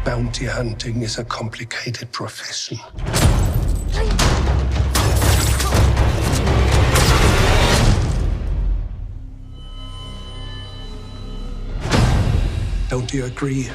Bounty hunting is a complicated profession. Don't you agree?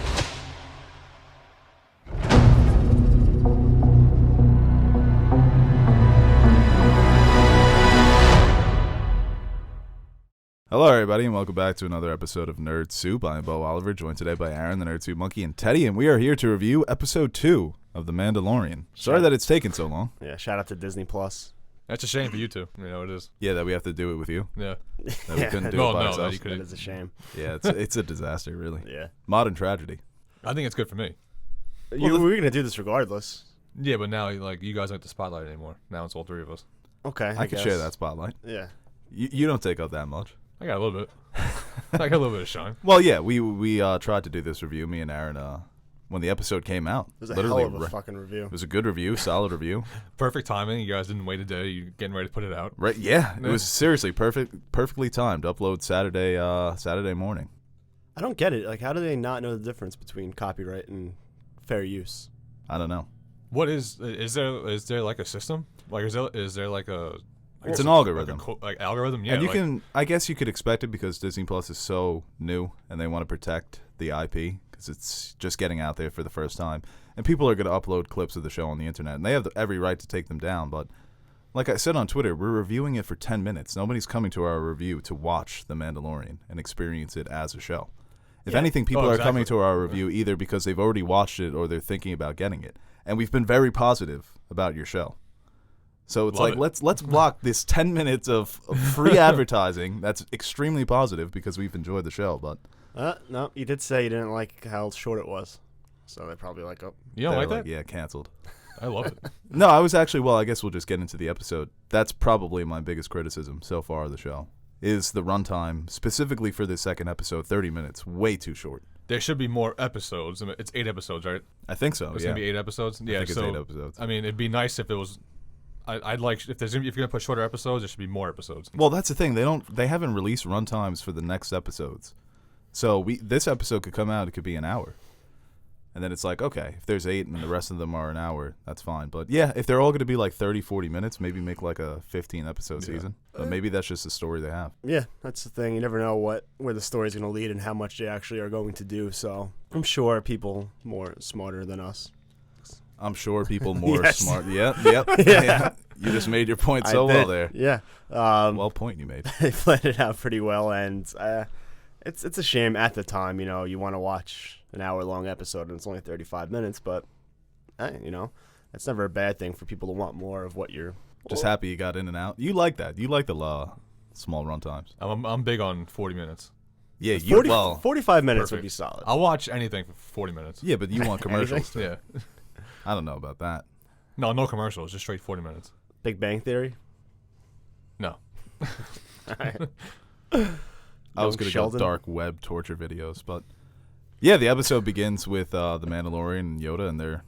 Hello, everybody, and welcome back to another episode of Nerd Soup. I am Beau Oliver, joined today by Aaron, the Nerd Soup Monkey, and Teddy, and we are here to review Episode 2 of The Mandalorian. Sorry that it's taken so long. Yeah, shout out to Disney Plus. That's a shame for you two. You know, it is. Yeah, that we have to do it with you. Yeah. That we couldn't do it by ourselves. You couldn't. That is a shame. Yeah, it's a disaster, really. Yeah. Modern tragedy. I think it's good for me. We were going to do this regardless. Yeah, but now, like, you guys aren't the spotlight anymore. Now it's all three of us. Okay, I could guess. share that spotlight. Yeah. You don't take up that much. I got a little bit. I got a little bit of shine. Well, yeah, we tried to do this review, me and Aaron, when the episode came out. It was a hell of a fucking review. It was a good review, solid review. Perfect timing. You guys didn't wait a day. You're getting ready to put it out. Right? Yeah, it was seriously perfectly timed. Upload Saturday morning. I don't get it. Like, how do they not know the difference between copyright and fair use? I don't know. What is there like a system? Like, is there like a... It's an algorithm. Like algorithm, yeah. And you can, I guess you could expect it because Disney Plus is so new and they want to protect the IP because it's just getting out there for the first time. And people are going to upload clips of the show on the internet and they have every right to take them down. But like I said on Twitter, we're reviewing it for 10 minutes. Nobody's coming to our review to watch The Mandalorian and experience it as a show. If anything, people are coming to our review either because they've already watched it or they're thinking about getting it. And we've been very positive about your show. So it's let's block this 10 minutes of free advertising. That's extremely positive because we've enjoyed the show. But no, you did say you didn't like how short it was. So they're probably like, oh. You don't like that? Yeah, canceled. I love it. No, I was actually, well, I guess we'll just get into the episode. That's probably my biggest criticism so far of the show, is the runtime, specifically for this second episode, 30 minutes, way too short. There should be more episodes. I mean, it's 8 episodes, right? I think so, It's going to be 8 episodes? Yeah, I think it's 8 episodes. I mean, it'd be nice if it was... I'd like if you're gonna put shorter episodes, there should be more episodes. Well, that's the thing. They haven't released runtimes for the next episodes, so this episode could come out. It could be an hour, and then it's like, okay, if there's 8 and the rest of them are an hour, that's fine. But yeah, if they're all gonna be like 30, 40 minutes, maybe make like a 15 episode season. But maybe that's just the story they have. Yeah, that's the thing. You never know where the story's gonna lead and how much they actually are going to do. So I'm sure people more smarter than us. I'm sure people more smart. Yep. Yeah. You just made your point so well there. Yeah. Well point you made. They played it out pretty well, and it's a shame at the time. You know, you want to watch an hour-long episode, and it's only 35 minutes, but, you know, that's never a bad thing for people to want more of what you're... Just happy you got in and out. You like that. You like the small run times. I'm big on 40 minutes. Yeah, 45 minutes perfect. Would be solid. I'll watch anything for 40 minutes. Yeah, but you want commercials too. Yeah. I don't know about that. No commercials. Just straight 40 minutes. Big Bang Theory? No. All right. I was going to go dark web torture videos, but yeah, the episode begins with the Mandalorian and Yoda, and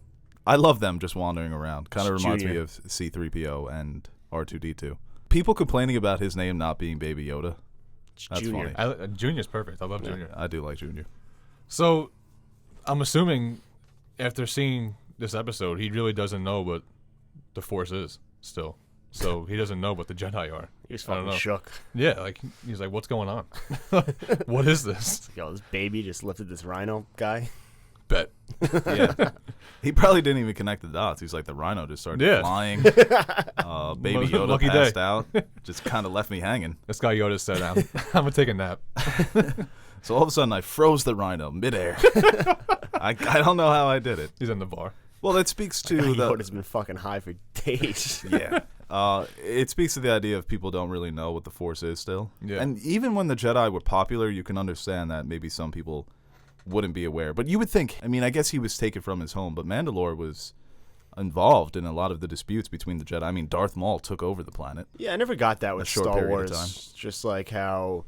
I love them just wandering around. Kind of reminds me of C-3PO and R2-D2. People complaining about his name not being Baby Yoda. That's Junior. funny. Junior's perfect. I love Junior. I do like Junior. So, I'm assuming after seeing this episode, he really doesn't know what the Force is still. So he doesn't know what the Jedi are. He's fucking shook. Yeah, like he's like, what's going on? What is this? Yo, this baby just lifted this rhino guy. Bet. Yeah. He probably didn't even connect the dots. He's like, the rhino just started flying. Baby Yoda Lucky passed day. out. Just kind of left me hanging. This guy Yoda said, I'm going to take a nap. So all of a sudden, I froze the rhino midair. I don't know how I did it. He's in the bar. Well, that speaks to Yoda's been fucking high for days. Yeah. It speaks to the idea of people don't really know what the Force is still. Yeah. And even when the Jedi were popular, you can understand that maybe some people wouldn't be aware. But you would think, I mean, I guess he was taken from his home, but Mandalore was involved in a lot of the disputes between the Jedi. I mean, Darth Maul took over the planet. Yeah, I never got that with Star Wars. Just like how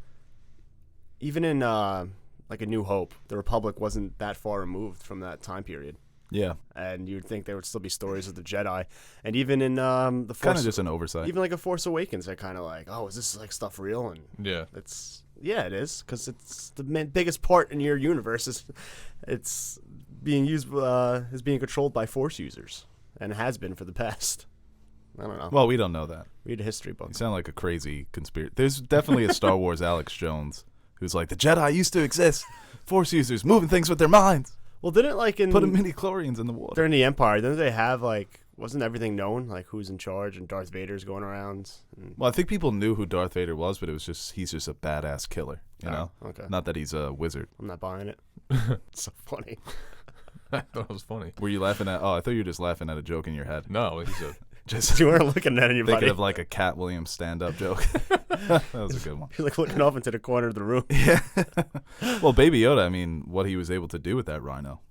even in like A New Hope, the Republic wasn't that far removed from that time period. Yeah. And you'd think there would still be stories of the Jedi. And even in the Force... Kind of just an oversight. Even like A Force Awakens, they're kind of like, oh, is this like stuff real? And yeah. Yeah, it is. Because it's the biggest part in your universe. It's being used is being controlled by Force users, and has been for the past. I don't know. Well, we don't know that. Read a history book. You sound like a crazy conspiracy. There's definitely a Star Wars Alex Jones who's like, the Jedi used to exist. Force users moving things with their minds. Well, didn't like in Put midi-chlorians in the water. during the Empire, didn't they have like wasn't everything known, like who's in charge, and Darth Vader's going around? Well, I think people knew who Darth Vader was, but it was just he's just a badass killer, you know? Okay. Not that he's a wizard. I'm not buying it. It's so funny. I thought it was funny. Were you laughing at? Oh, I thought you were just laughing at a joke in your head. No, he's a Just You weren't looking at anybody. thinking of like a Cat Williams stand-up joke. That was a good one. You're like looking off into the corner of the room. Yeah. Well, Baby Yoda, I mean, what he was able to do with that rhino.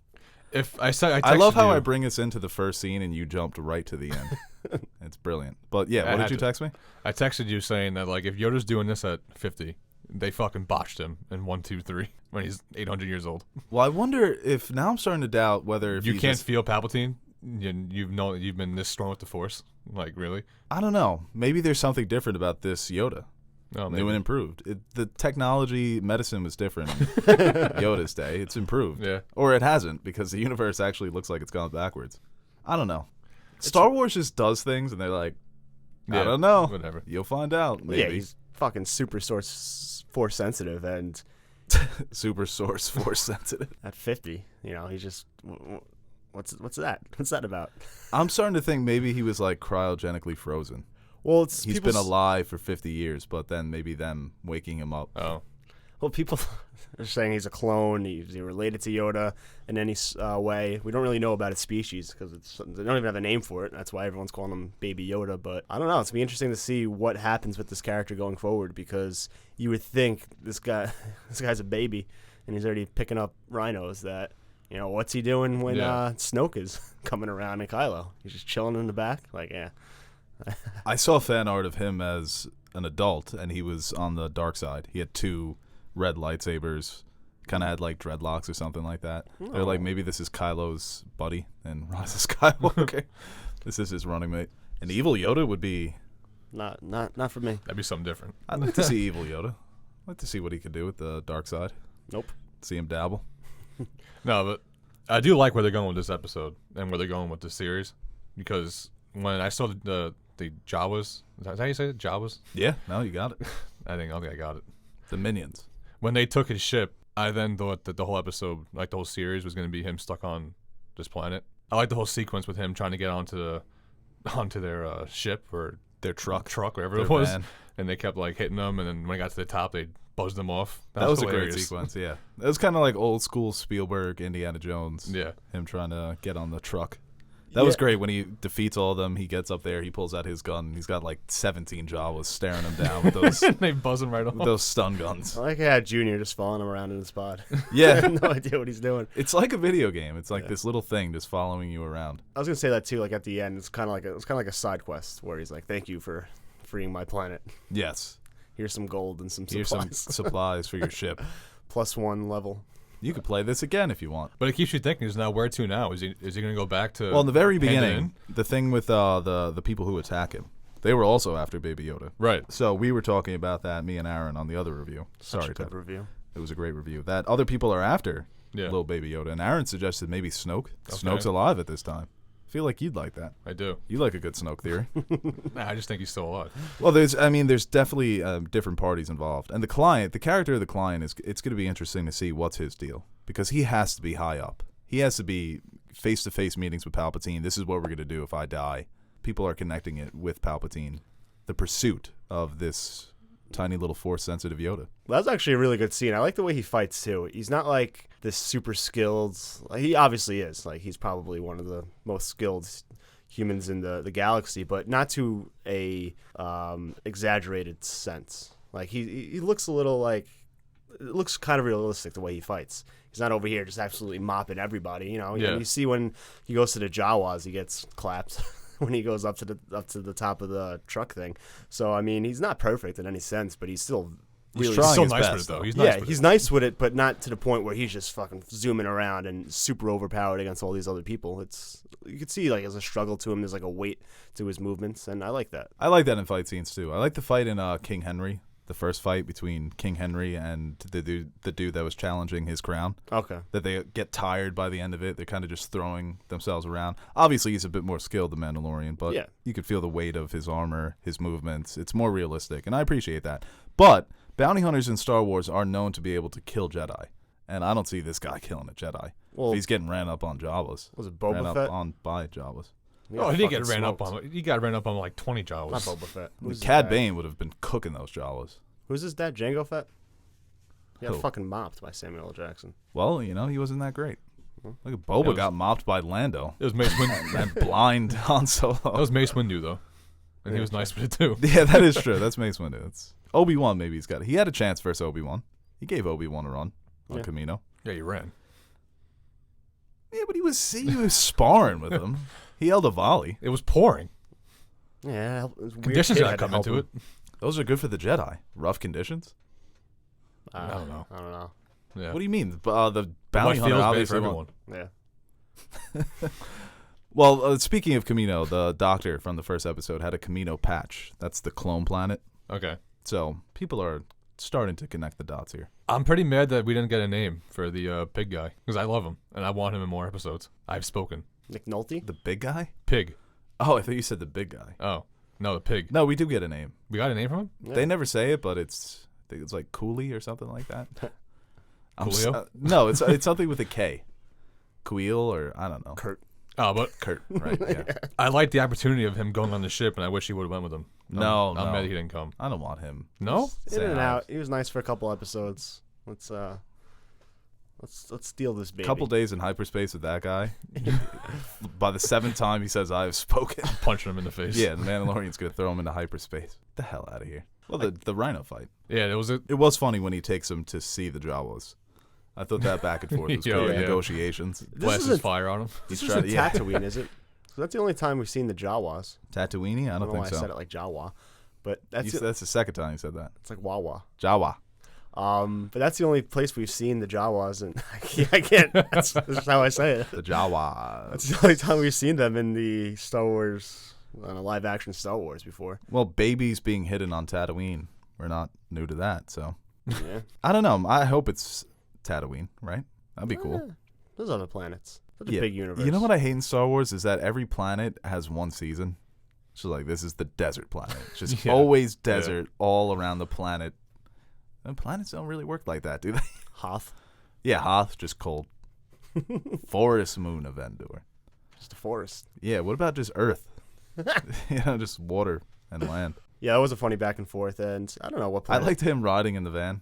If I said I love how you, I bring us into the first scene and you jumped right to the end. It's brilliant. But yeah, I what had did you to. text me? I texted you saying that like if Yoda's doing this at 50, they fucking botched him in 1, 2, 3 when he's 800 years old. Well, I wonder if now I'm starting to doubt whether if You he can't just- feel Palpatine. You've been this strong with the Force. Like really? I don't know. Maybe there's something different about this Yoda. Oh, New and improved. The technology, medicine was different in Yoda's day. It's improved. Yeah. Or it hasn't, because the universe actually looks like it's gone backwards. I don't know. Star Wars just does things, and they're like, I Yeah, don't know. whatever. You'll find out. Maybe. Yeah, he's fucking super force sensitive, and Super source force sensitive. at 50, he's just what's that? What's that about? I'm starting to think maybe he was like cryogenically frozen. Well, it's He's been alive for 50 years, but then maybe them waking him up. Oh. Well, people are saying he's a clone. He's related to Yoda in any way. We don't really know about his species because they don't even have a name for it. That's why everyone's calling him Baby Yoda. But I don't know. It's gonna be interesting to see what happens with this character going forward, because you would think this guy's a baby and he's already picking up rhinos. That what's he doing when Snoke is coming around and Kylo? He's just chilling in the back, like yeah. I saw fan art of him as an adult, and he was on the dark side. He had 2 red lightsabers, kind of had like dreadlocks or something like that. They're like, maybe this is Kylo's buddy and Rise of Skywalker. This is his running mate. An evil Yoda would be... Not for me. That'd be something different. I'd like to see evil Yoda. I'd like to see what he could do with the dark side. Nope. See him dabble. No, but I do like where they're going with this episode and where they're going with the series, because when I saw the Jawas, is that how you say it? Jawas? Yeah, no, you got it. Okay, I got it. The minions. When they took his ship, I then thought that the whole episode, like the whole series, was going to be him stuck on this planet. I like the whole sequence with him trying to get onto their ship or their truck, wherever Their it was, van. and they kept like hitting them, and then when I got to the top, they buzzed them off. That was a great hilarious. sequence, yeah. It was kind of like old school Spielberg, Indiana Jones. Yeah. Him trying to get on the truck. That was great. When he defeats all of them, he gets up there, he pulls out his gun. He's got like 17 Jawas staring him down with those They buzz him right off. with those stun guns. I like how Junior just following him around in the spot. I Yeah. have no idea what he's doing. It's like a video game. It's like this little thing just following you around. I was gonna say that too. Like at the end, it's kind of like a side quest where he's like, "Thank you for freeing my planet. Yes. Here's some gold and some Here's supplies. some supplies for your ship. +1 level." You could play this again if you want. But it keeps you thinking, is now where to now? Is he going to go back to... Well, in the very hand it beginning, in? the thing with the people who attack him, they were also after Baby Yoda. Right. So we were talking about that, me and Aaron, on the other review. Such Sorry, a good Ted. review. It was a great review. That other people are after Yeah. little Baby Yoda. And Aaron suggested maybe Snoke. Okay. Snoke's alive at this time. I feel like you'd like that. I do. You like a good Snoke theory. Nah, I just think he's still alive. Well, there's definitely different parties involved. And the character of the client, it's going to be interesting to see what's his deal. Because he has to be high up. He has to be face-to-face meetings with Palpatine. This is what we're going to do if I die. People are connecting it with Palpatine. The pursuit of this tiny little force-sensitive Yoda. That was actually a really good scene. I like the way he fights too. He's not like this super skilled. Like, he obviously is. Like he's probably one of the most skilled humans in the galaxy, but not to a exaggerated sense. Like he looks a little like. It looks kind of realistic the way he fights. He's not over here just absolutely mopping everybody. Yeah. You see when he goes to the Jawas, he gets clapped when he goes up to the top of the truck thing. So I mean, he's not perfect in any sense, but he's still really trying so his nice best, with it, though. though. He's nice with he's it. nice with it, but not to the point where he's just fucking zooming around and super overpowered against all these other people. You could see like there's a struggle to him. There's like a weight to his movements, and I like that. I like that in fight scenes, too. I like the fight in King Henry. the first fight between King Henry and the dude that was challenging his crown. Okay. That they get tired by the end of it. They're kind of just throwing themselves around. Obviously, he's a bit more skilled than Mandalorian, but you could feel the weight of his armor, his movements. It's more realistic, and I appreciate that. But bounty hunters in Star Wars are known to be able to kill Jedi, and I don't see this guy killing a Jedi. Well, he's getting ran up on Jawas. Was it Boba ran Fett? Up on by Jawas. Oh, he didn't get ran up on. He got ran up on like 20 Jawas. Not Boba Fett. Cad Bane would have been cooking those Jawas. Who's his dad? Jango Fett? He got Who? fucking mopped by Samuel L. Jackson. Well, you know, he wasn't that great. Look at Boba got mopped by Lando. It was Mace Windu. And blind Han Solo. That was Mace Windu, though. And he was nice with it, too. Yeah, that is true. That's Mace Windu. It's Obi-Wan, maybe he's got it. He had a chance versus Obi-Wan. He gave Obi-Wan a run on Kamino. Yeah, he ran. Yeah, but he was sparring with him. He held a volley. It was pouring. Yeah. It was Conditions that come into it. Those are good for the Jedi. Rough conditions? I don't know. I don't know. Yeah. What do you mean? The bounty hunter obviously everyone. Yeah. Well, speaking of Kamino, the doctor from the first episode had a Kamino patch. That's the clone planet. Okay. So people are starting to connect the dots here. I'm pretty mad that we didn't get a name for the pig guy because I love him and I want him in more episodes. I've spoken. Nick Nolte? The big guy? Pig. Oh, I thought you said the big guy. Oh, no, the pig. No, we do get a name. We got a name from him? Yeah. They never say it, but I think it's like Cooley or something like that. Coolio? No, it's something with a K. Queel or I don't know. Kurt. Oh, but Kurt, right? Yeah. I like the opportunity of him going on the ship, and I wish he would have went with him. I'm mad he didn't come. I don't want him. No, In and out. He was nice for a couple episodes. Let's steal this baby. Couple days in hyperspace with that guy. By the 7th time he says I have spoken, punching him in the face. Yeah, the Mandalorian's gonna throw him into hyperspace. Get the hell out of here. Well, the Rhino fight. Yeah, it was funny when he takes him to see the Jawas. I thought that back and forth was great. Negotiations. Blasts his fire on him. This isn't Tatooine, is it? So that's the only time we've seen the Jawas. Tatooine? I don't think so. I said it like Jawa, but that's the second time you said that. It's like Wawa. Jawa. But that's the only place we've seen the Jawas, and I can't. That's how I say it. The Jawas. That's the only time we've seen them in the Star Wars, on a live-action Star Wars before. Well, babies being hidden on Tatooine. We're not new to that, so. Yeah. I don't know. I hope it's Tatooine, right? That'd be cool. There's other planets. Such a big universe. You know what I hate in Star Wars is that every planet has one season. So like this is the desert planet. It's just always desert all around the planet. And planets don't really work like that, do they? Hoth. Yeah, Hoth, just cold. Forest moon of Endor. Just a forest. Yeah, what about just Earth? Just water and land. Yeah, it was a funny back and forth, and I don't know what planet. I liked him riding in the van.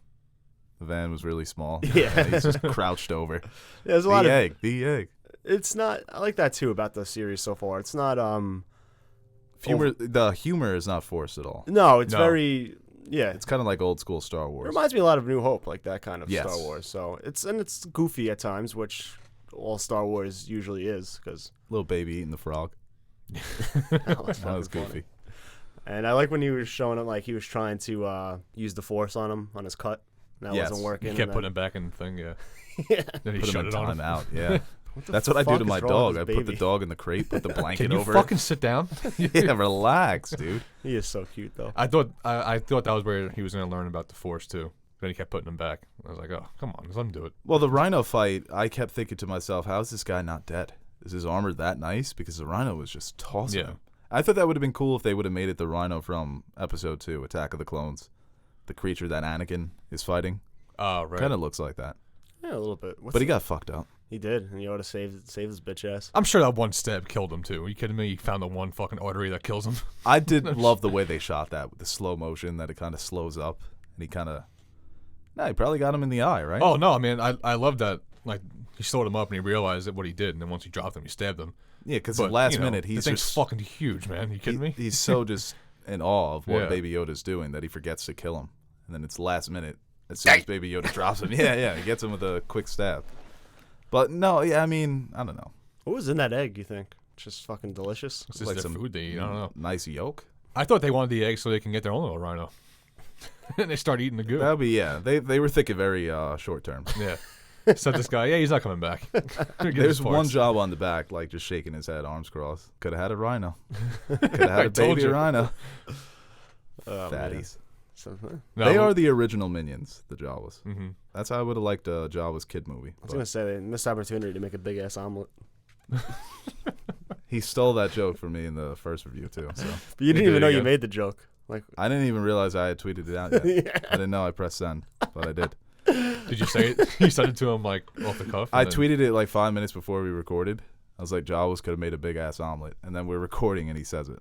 The van was really small. Yeah. He's just crouched over. Yeah, there's a lot of the egg. It's not. I like that too about the series so far. It's not humor. The humor is not forced at all. No, it's very. Yeah, it's kind of like old school Star Wars. It reminds me a lot of New Hope, like that kind of Star Wars. So it's goofy at times, which all Star Wars usually is. Because little baby eating the frog. That was goofy. Funny. And I like when he was showing him, like he was trying to use the Force on him on his cut. That wasn't working. He kept putting him back in the thing. Yeah. Then he put shut him in it on him. out. Yeah. That's what I do to my dog. I put the dog in the crate, put the blanket over. Can you fucking sit down? Yeah, relax, dude. He is so cute, though. I thought that was where he was going to learn about the Force too. Then he kept putting him back. I was like, oh, come on, let him do it. Well, the Rhino fight, I kept thinking to myself, how is this guy not dead? Is his armor that nice? Because the Rhino was just tossing him. I thought that would have been cool if they would have made it the Rhino from Episode 2, Attack of the Clones, the creature that Anakin is fighting. Oh, right. Kind of looks like that. Yeah, a little bit. But he got fucked up. He did, and Yoda saved his bitch ass. I'm sure that one stab killed him too. Are you kidding me? He found the one fucking artery that kills him. I did love the way they shot that with the slow motion that it kind of slows up, and he kind of. Nah, he probably got him in the eye, right? Oh no, man, I love that. Like he slowed him up and he realized what he did, and then once he dropped him, he stabbed him. Yeah, because the last minute he's the thing's fucking huge, man. You kidding me? He's so just in awe of what Baby Yoda's doing that he forgets to kill him, and then it's last minute. As soon as Baby Yoda drops him, he gets him with a quick stab. But no, I mean, I don't know. What was in that egg, you think? Just fucking delicious? It's just like some food they eat. I don't know. Nice yolk. I thought they wanted the egg so they can get their own little rhino. And they start eating the goo. That'd be, They were thinking very short term. Yeah. So this guy, he's not coming back. There's one Jawa on the back, like just shaking his head, arms crossed. Could have had a rhino. Could have had a baby rhino. Oh, fatties. So, No, They are the original Minions, the Jawas. Mm-hmm. That's how I would have liked a Jawas kid movie. I was gonna say they missed opportunity to make a big ass omelet. He stole that joke from me in the first review too. So But you didn't did even it know you again. made the joke. Like, I didn't even realize I had tweeted it out yet. yeah. I didn't know I pressed send, but I did. Did you say it? You said it to him like off the cuff? I and then- tweeted it like 5 minutes before we recorded. I was like, Jawas could have made a big ass omelet, and then we're recording and he says it.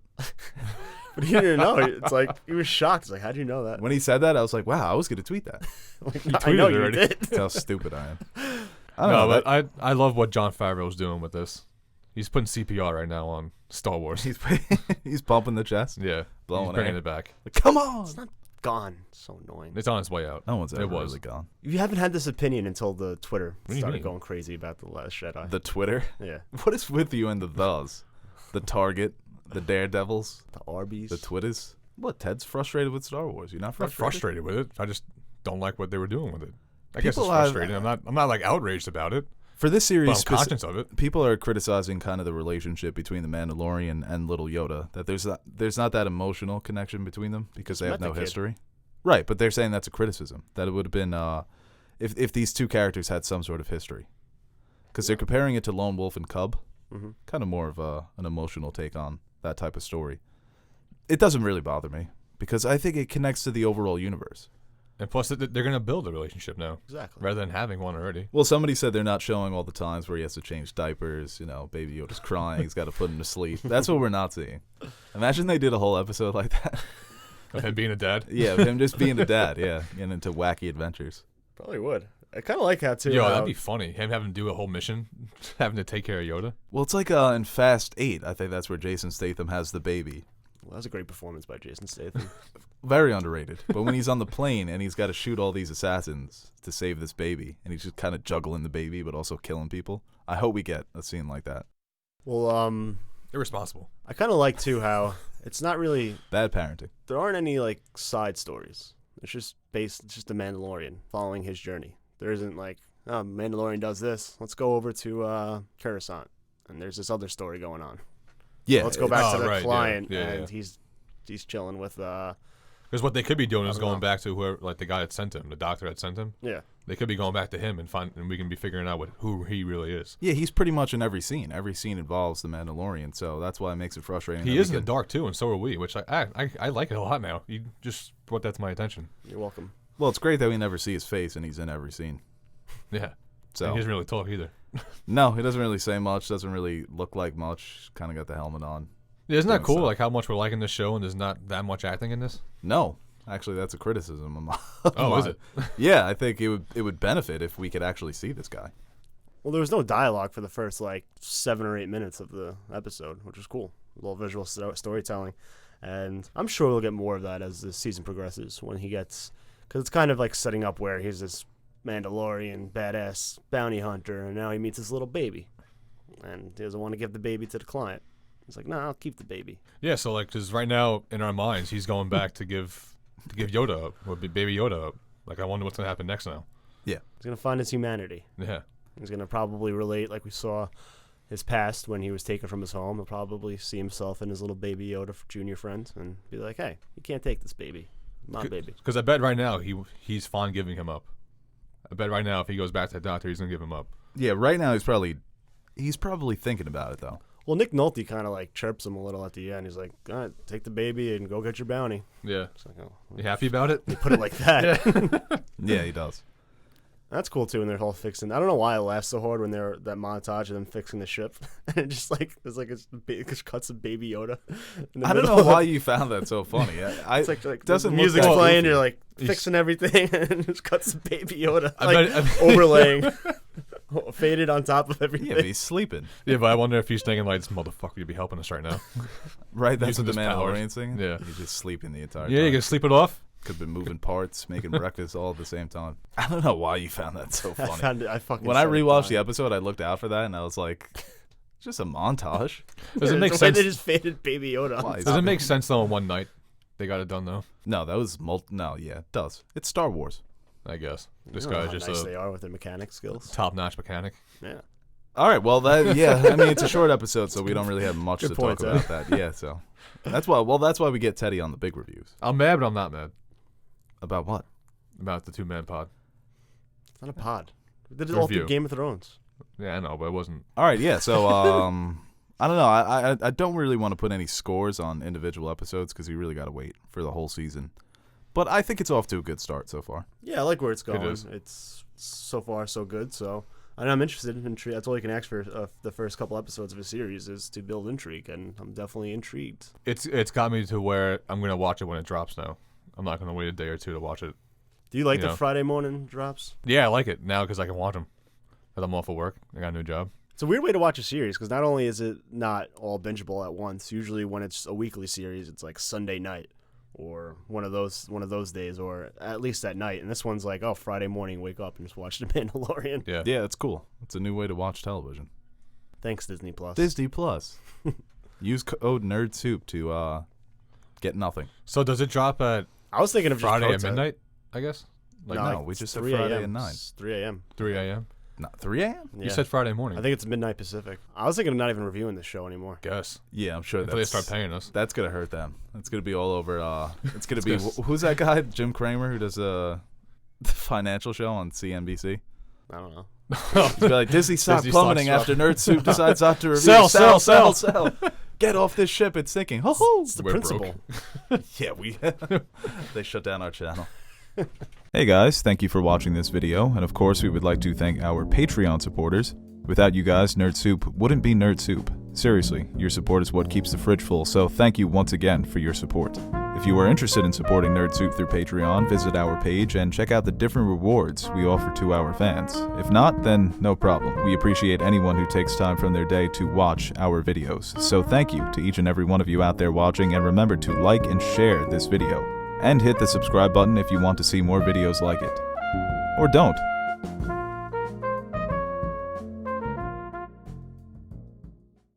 But he didn't know. It's like he was shocked. He's like, "How'd you know that?" When he said that, I was like, wow, I was gonna tweet that. Like, You I know tweeted it you already. did. That's how stupid I am. I don't No, know. but I love what Jon Favreau's doing with this. He's putting CPR right now on Star Wars. He's pumping the chest. Yeah, Blowing he's bringing air. it back. Like, come on. It's not gone. So annoying. It's on its way out. No one's ever It was. really gone. You haven't had this opinion until the Twitter do you started mean? going crazy about the Last Jedi. The Twitter. Yeah, What is with you and the thes? The Target, the Daredevils, the Arby's. the Twitters. What? Ted's frustrated with Star Wars. You're not I'm not frustrated? frustrated with it. I just don't like what they were doing with it. I guess People it's have- frustrating. I'm not like outraged about it, For this but series, I'm conscious of it. people are criticizing kind of the relationship between the Mandalorian and Little Yoda. That there's not that emotional connection between them because they have met the no kid. history. Right, but they're saying that's a criticism. That it would have been if these two characters had some sort of history, because they're comparing it to Lone Wolf and Cub. Mm-hmm. Kind of more of an emotional take on that type of story. It doesn't really bother me because I think it connects to the overall universe. And plus, they're going to build a relationship now Exactly. rather than having one already. Well, somebody said they're not showing all the times where he has to change diapers. You know, Baby Yoda's crying. He's got to put him to sleep. That's what we're not seeing. Imagine they did a whole episode like that. Of him being a dad. Yeah, of him just being a dad. Yeah, getting into wacky adventures. Probably would. I kind of like how too. Yo, how- that'd be funny. Him having to do a whole mission, having to take care of Yoda. Well, it's like in Fast 8. I think that's where Jason Statham has the baby. Well, that was a great performance by Jason Statham. Very underrated. But when he's on the plane and he's got to shoot all these assassins to save this baby, and he's just kind of juggling the baby but also killing people, I hope we get a scene like that. Well, Irresponsible. I kind of like too how it's not really. Bad parenting. There aren't any like side stories. It's just based. It's just the Mandalorian following his journey. There isn't like, oh, Mandalorian does this. Let's go over to Coruscant, and there's this other story going on. Yeah. Let's go back Oh, to the right, yeah. client, Yeah, and yeah. he's chilling with Because what they could be doing is I don't going know. back to whoever, like the guy that sent him, the doctor that sent him. yeah. They could be going back to him and we can be figuring out who he really is. Yeah, he's pretty much in every scene. Every scene involves the Mandalorian, so that's why it makes it frustrating. He that is we in the dark too, and so are we, which I like it a lot now. You just brought that to my attention. You're welcome. Well, it's great that we never see his face, and he's in every scene. Yeah. So And he doesn't really talk either. no, he doesn't really say much. Doesn't really look like much. Kind of got the helmet on. Yeah, isn't that Doing cool? stuff. Like how much we're liking this show, and there's not that much acting in this. No, actually, that's a criticism. Oh, is it? Yeah, I think it would benefit if we could actually see this guy. Well, there was no dialogue for the first like 7 or 8 minutes of the episode, which was cool. A little visual storytelling, and I'm sure we'll get more of that as the season progresses. When he gets, because it's kind of like setting up where he's this Mandalorian badass bounty hunter, and now he meets this little baby, and he doesn't want to give the baby to the client. He's like, "No, I'll keep the baby." Yeah, so like, because right now in our minds, he's going back to give Yoda up, or Baby Yoda up. Like, I wonder what's gonna happen next now. He's gonna find his humanity. Yeah. He's gonna probably relate, like we saw his past when he was taken from his home. He'll probably see himself in his little Baby Yoda junior friend and be like, "Hey, you can't take this baby, my baby." Because I bet right now he's fine giving him up. I bet right now if he goes back to the doctor, he's gonna give him up. Yeah, right now he's probably thinking about it though. Well, Nick Nolte kind of like chirps him a little at the end. He's like, "All right, take the baby and go get your bounty." Yeah. It's like, oh, You happy about it? they put it like that. Yeah, he does. That's cool too. And they're all fixing. I don't know why I laughed so hard when they're that montage of them fixing the ship, and it just like there's like it just cuts of Baby Yoda. In the I don't middle know of why it. you found that so funny. It's like doesn't doesn't look music's that playing. goofy. You're like He's- fixing everything, and it just cuts of Baby Yoda I like bet- overlaying, faded on top of everything. Yeah, but he's sleeping. Yeah, but I wonder if he's thinking like, this motherfucker, you'd be helping us right now. Right, that's Using what the his powers. Mandalorian's singing. Yeah. He's just sleeping the entire Yeah, time. you can sleep it off. Could have been moving parts, making breakfast all at the same time. I don't know why you found that so I funny. found it. I fucking. When I said it rewatched the dying. episode, I looked out for that and I was like, just a montage. Does it make the way sense? They just faded Baby Yoda. Why? On Does top. it make sense though? In one night, they got it done though. No, that was no, yeah, it does. It's Star Wars. I guess this You know guy's how just nice a they are with their mechanic skills. top-notch mechanic. Yeah. All right, well, yeah, I mean, it's a short episode, so we don't really have much Good to point, talk about that. Yeah, so that's why we get Teddy on the big reviews. I'm mad, but I'm not mad. About what? About the 2-man pod. It's not a pod. We did it all through Review. Game of Thrones. Yeah, I know, but it wasn't. All right, yeah. So I don't know. I don't really want to put any scores on individual episodes because you really got to wait for the whole season. But I think it's off to a good start so far. Yeah, I like where it's going. is. It's so far so good. So I'm interested in intrigue. That's all you can ask for the first couple episodes of a series is to build intrigue, and I'm definitely intrigued. It's got me to where I'm gonna watch it when it drops now. I'm not gonna wait a day or two to watch it. Do you like You the know. Friday morning drops? Yeah, I like it now because I can watch them. Because I'm off of work. I got a new job. It's a weird way to watch a series because not only is it not all bingeable at once. Usually, when it's a weekly series, it's like Sunday night or one of those days, or at least at night. And this one's like, oh, Friday morning, wake up and just watch The Mandalorian. Yeah. Yeah, it's cool. It's a new way to watch television. Thanks, Disney Plus. Disney Plus. Use code NerdSoup to get nothing. So does it drop at I was thinking of just Friday at content. midnight? I guess. Like No, like we just said 3 Friday a.m. at 9. It's 3 a.m. 3 a.m. Not 3 a.m.? Yeah. You said Friday morning. I think it's midnight Pacific. I was thinking of not even reviewing this show anymore. Guess. Yeah, I'm sure Until they start paying us. That's gonna hurt them. It's gonna be all over. It's gonna be It's who's that guy? Jim Cramer, who does the financial show on CNBC. I don't know. He's be like, Disney stock Disney plummeting stock's after Nerd Soup decides not to review. Sell. Get off this ship! It's sinking. Ho ho! It's the We're principle. Yeah, they shut down our channel. Hey guys, thank you for watching this video, and of course we would like to thank our Patreon supporters. Without you guys, Nerd Soup wouldn't be Nerd Soup. Seriously, your support is what keeps the fridge full, so thank you once again for your support. If you are interested in supporting Nerd Soup through Patreon, visit our page and check out the different rewards we offer to our fans. If not, then no problem. We appreciate anyone who takes time from their day to watch our videos. So thank you to each and every one of you out there watching, and remember to like and share this video. And hit the subscribe button if you want to see more videos like it. Or don't.